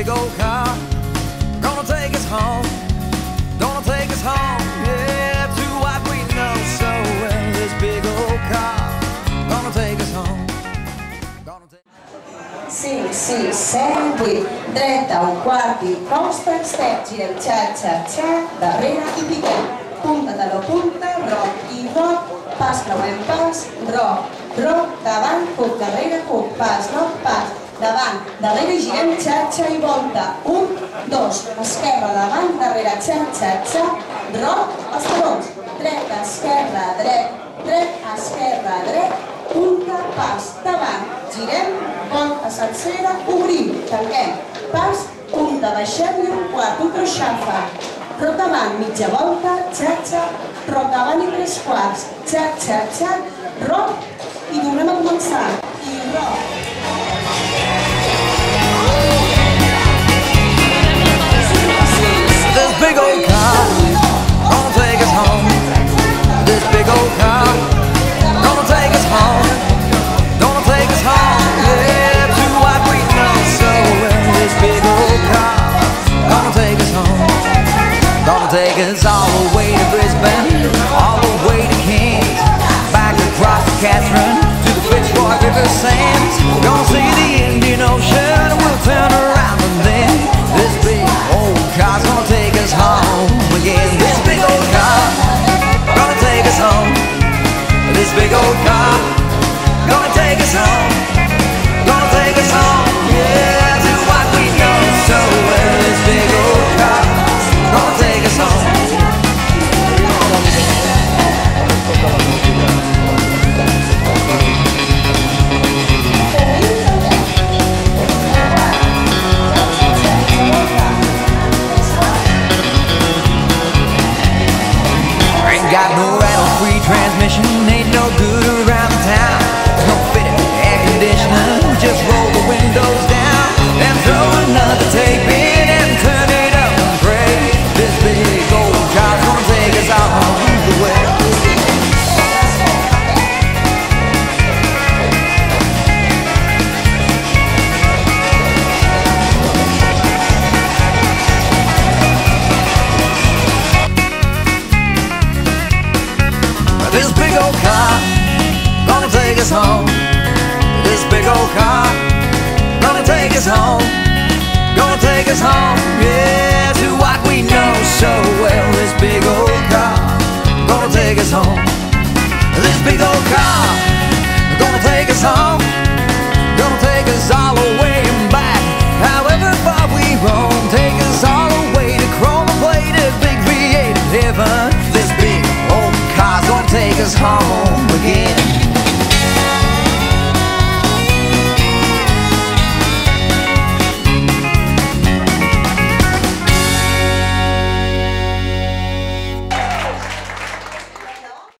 big old car gonna take us home, gonna take us home, yeah, to what we know so well. This big old car gonna take us home, gonna take... 5, 6, 7, 8, dreta, un quart i costa, step, girem, xa, xa, xa, darrere i piquem, punta de la punta, roc i roc, pas, creuem pas, roc, roc, davant, cup, darrere, cup, pas, roc, pas, davant, darrere, girem, xa, xa i volta, 1, 2, esquerra, davant, darrere, xa, xa, xa, roc, els talons, dreta, esquerra, dret, dret, esquerra, dret, punta, pas, davant, girem, volta sencera, obrim, tanquem, pas, punta, baixem i un quart, un croixafa, roc davant, mitja volta, xa-xa, roc davant i 3 quarts, xa-xa-xa, roc, i tornem a començar, i roc. This big old car gonna take us home, this big old car gonna take us home, gonna take us home, yeah, to what we know so well. This big old car gonna take us home, gonna take us all the way to Brisbane, all the way to Kings, back across the Catherine to the Fitzroy River sands. Gonna see the Indian Ocean, we'll turn around and then this big old car's gonna take us home again. This big old car gonna take us home, this big old car gonna take us home, gonna take us home, yeah, to what we know so well. This big old car gonna take us home. Ain't got no rattle-free transmission, ain't no good around the town. No fitted air conditioner, just roll the windows down and throw another tape in and turn it up and pray. This big old car's gonna take us all the way. This big old car gonna take us home, this big old car gonna take us home, gonna take us home, yeah, to what we know so well. This big old car gonna take us home, this big old car gonna take us home, gonna take us all the way and back, however far we roam, take us all the way to chrome-plated big creative heaven. This big old car's gonna take us home again.